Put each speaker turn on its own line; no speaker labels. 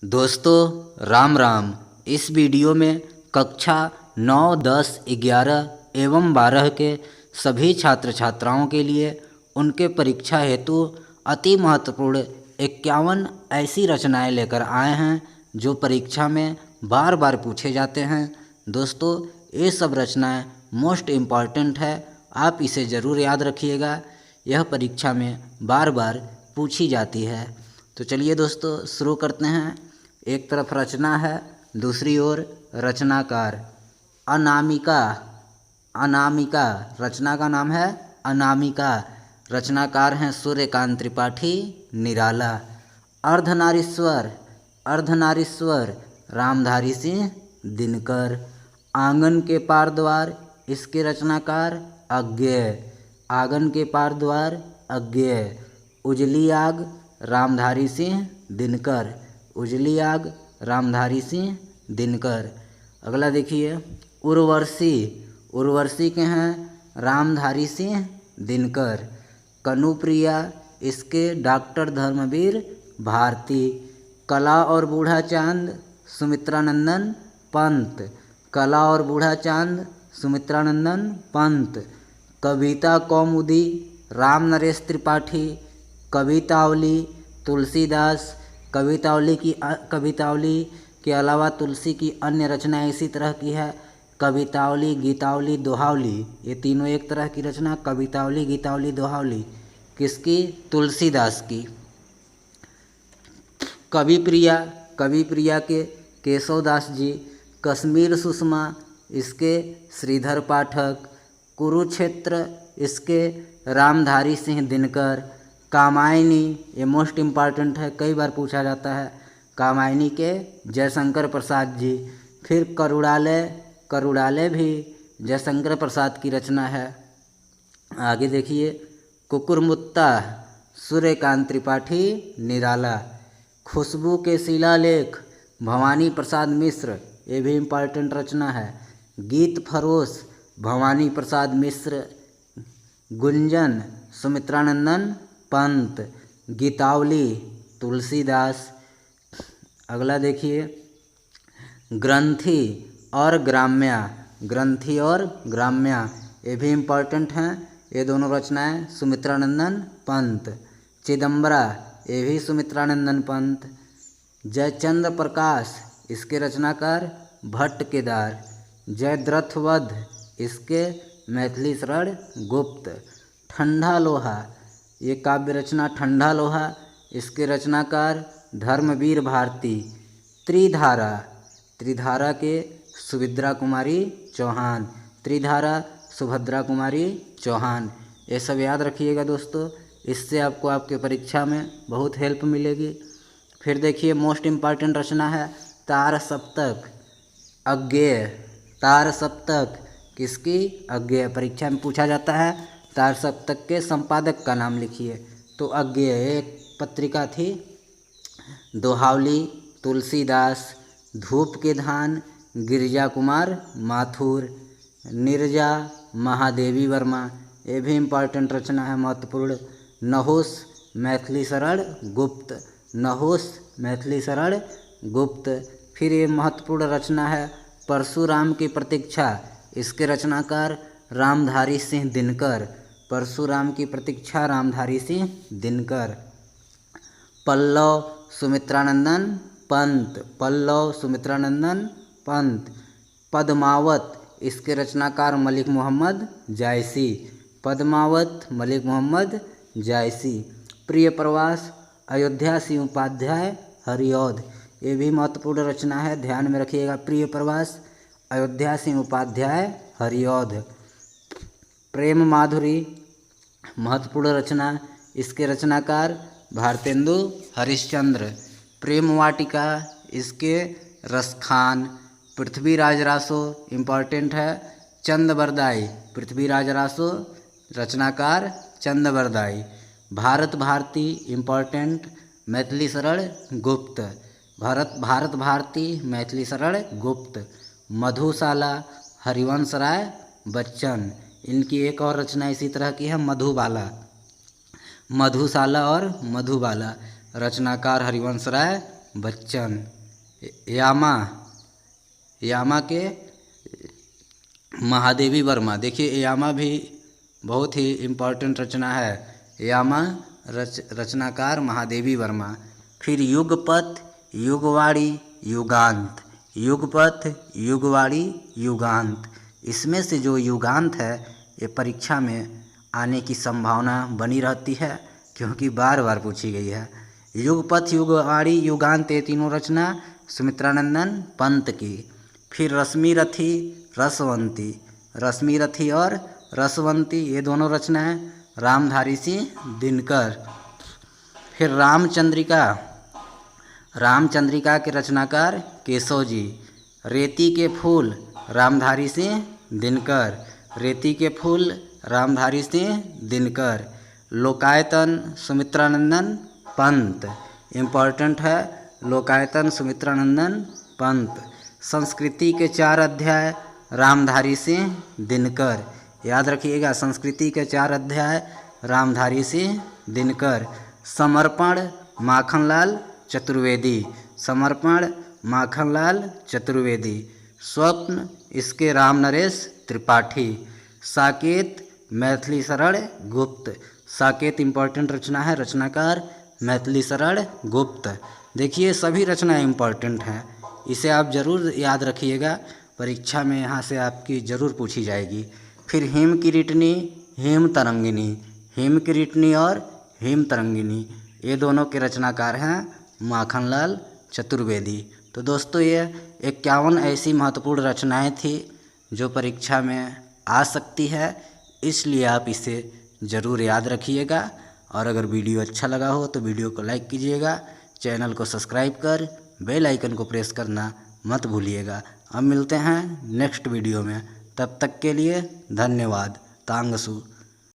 दोस्तों राम राम। इस वीडियो में कक्षा 9, 10, 11 एवं 12 के सभी छात्र छात्राओं के लिए उनके परीक्षा हेतु अति महत्वपूर्ण 51 ऐसी रचनाएं लेकर आए हैं जो परीक्षा में बार बार पूछे जाते हैं। दोस्तों ये सब रचनाएं मोस्ट इम्पॉर्टेंट है, आप इसे ज़रूर याद रखिएगा, यह परीक्षा में बार बार पूछी जाती है। तो चलिए दोस्तों शुरू करते हैं। एक तरफ रचना है, दूसरी ओर रचनाकार। अनामिका, अनामिका रचना का नाम है अनामिका। रचनाकार हैं सूर्यकांत त्रिपाठी निराला। अर्धनारीश्वर, अर्धनारीश्वर रामधारी सिंह दिनकर। आंगन के पार द्वार, इसके रचनाकार अज्ञेय। आंगन के पार द्वार अज्ञेय। उजली आग रामधारी सिंह दिनकर। उजली आग रामधारी सिंह दिनकर। अगला देखिए उर्वशी, उर्वशी के हैं रामधारी सिंह दिनकर। कनुप्रिया, इसके डॉक्टर धर्मवीर भारती। कला और बूढ़ा चांद सुमित्रानंदन पंत। कला और बूढ़ा चांद सुमित्रानंदन पंत। कविता कौमुदी राम नरेश त्रिपाठी। कवितावली तुलसीदास। कवितावली के अलावा तुलसी की अन्य रचनाएं इसी तरह की है। कवितावली, गीतावली, दोहावली, ये तीनों एक तरह की रचना। कवितावली, गीतावली, दोहावली किसकी? तुलसीदास की। कविप्रिया, कविप्रिया के केशवदास जी। कश्मीर सुषमा, इसके श्रीधर पाठक। कुरुक्षेत्र, इसके रामधारी सिंह दिनकर। कामायनी, ये मोस्ट इम्पॉर्टेंट है, कई बार पूछा जाता है। कामायनी के जयशंकर प्रसाद जी। फिर करुणालय, करुणालय भी जयशंकर प्रसाद की रचना है। आगे देखिए कुकुरमुत्ता सूर्यकांत त्रिपाठी निराला। खुशबू के शिलालेख भवानी प्रसाद मिश्र, ये भी इम्पॉर्टेंट रचना है। गीत फरोश भवानी प्रसाद मिश्र। गुंजन सुमित्रानंदन पंत। गीतावली तुलसीदास। अगला देखिए ग्रंथि और ग्राम्या, ग्रंथि और ग्राम्या, ये भी इम्पॉर्टेंट हैं। ये दोनों रचनाएं सुमित्रानंदन पंत। चिदम्बरा, ये भी सुमित्रानंदन पंत। जयचंद्र प्रकाश, इसके रचनाकार भट्ट केदार। जयद्रथवध, इसके मैथिली शरण गुप्त। ठंडा लोहा, ये काव्य रचना ठंडा लोहा, इसके रचनाकार धर्मवीर भारती। त्रिधारा, त्रिधारा के सुभद्रा कुमारी चौहान। त्रिधारा सुभद्रा कुमारी चौहान, ये सब याद रखिएगा दोस्तों, इससे आपको आपके परीक्षा में बहुत हेल्प मिलेगी। फिर देखिए मोस्ट इम्पॉर्टेंट रचना है तार सप्तक अज्ञेय। तार सप्तक किसकी? अज्ञेय। परीक्षा में पूछा जाता है तार सप्तक के संपादक का नाम लिखिए, तो अज्ञेय एक पत्रिका थी। दोहावली तुलसीदास। धूप के धान गिरिजा कुमार माथुर। निर्जा महादेवी वर्मा, ये भी इम्पॉर्टेंट रचना है, महत्वपूर्ण। नहुस मैथिली शरण गुप्त। नहुस मैथिली शरण गुप्त। फिर ये महत्वपूर्ण रचना है परशुराम की प्रतीक्षा, इसके रचनाकार रामधारी सिंह दिनकर। परशुराम की प्रतीक्षा रामधारी सिंह दिनकर। पल्लव सुमित्रानंदन पंत। पल्लव सुमित्रानंदन पंत। पद्मावत, इसके रचनाकार मलिक मोहम्मद जायसी। पद्मावत मलिक मोहम्मद जायसी। प्रिय प्रवास अयोध्या सिंह उपाध्याय हरिऔध, ये भी महत्वपूर्ण रचना है, ध्यान में रखिएगा। प्रिय प्रवास अयोध्या सिंह उपाध्याय हरिऔध। प्रेम माधुरी महत्वपूर्ण रचना, इसके रचनाकार भारतेंदु हरिश्चंद्र। प्रेम वाटिका, इसके रसखान। पृथ्वीराज रासो इम्पॉर्टेंट है, चंदबरदाई। पृथ्वीराज रासो रचनाकार चंदबरदाई। भारत भारती इम्पॉर्टेंट, मैथिली शरण गुप्त। भारत भारती मैथिली शरण गुप्त। मधुशाला हरिवंश राय बच्चन, इनकी एक और रचना इसी तरह की है मधुबाला। मधुशाला और मधुबाला, रचनाकार हरिवंश राय बच्चन। यामा, यामा के महादेवी वर्मा। देखिए यामा भी बहुत ही इम्पोर्टेंट रचना है। यामा रचनाकार महादेवी वर्मा। फिर युगपथ, युगवाणी, युगांत। युगपथ, युगवाणी, युगांत। इसमें से जो युगांत है ये परीक्षा में आने की संभावना बनी रहती है क्योंकि बार बार पूछी गई है। युगपथ, युगवाणी, युगांत ये तीनों रचना सुमित्रानंदन पंत की। फिर रश्मिरथी, रसवंती। रश्मिरथी और रसवंती ये दोनों रचनाएं रामधारी सिंह दिनकर। फिर रामचंद्रिका, रामचंद्रिका के रचनाकार केशव जी। रेती के फूल, रामधारी सिंह दिनकर। रेती के फूल, रामधारी सिंह दिनकर। लोकायतन, सुमित्रानंदन पंत। इम्पॉर्टेंट है लोकायतन, सुमित्रानंदन पंत। संस्कृति के 4 अध्याय, रामधारी सिंह दिनकर। याद रखिएगा संस्कृति के 4 अध्याय रामधारी सिंह दिनकर। समर्पण, माखनलाल चतुर्वेदी। समर्पण, माखनलाल चतुर्वेदी। स्वप्न, इसके रामनरेश त्रिपाठी। साकेत, मैथिली शरण गुप्त। साकेत इम्पॉर्टेंट रचना है, रचनाकार मैथिली शरण गुप्त। देखिए सभी रचनाएं इम्पॉर्टेंट हैं, इसे आप ज़रूर याद रखिएगा, परीक्षा में यहाँ से आपकी ज़रूर पूछी जाएगी। फिर हेम किरीटनी, हेम तरंगिनी। हेम किरीटनी और हेम तरंगिनी ये दोनों के रचनाकार हैं माखनलाल चतुर्वेदी। तो दोस्तों ये 51 ऐसी महत्वपूर्ण रचनाएं थी जो परीक्षा में आ सकती है, इसलिए आप इसे ज़रूर याद रखिएगा। और अगर वीडियो अच्छा लगा हो तो वीडियो को लाइक कीजिएगा, चैनल को सब्सक्राइब कर बेल आइकन को प्रेस करना मत भूलिएगा। अब मिलते हैं नेक्स्ट वीडियो में, तब तक के लिए धन्यवाद। तांगसू।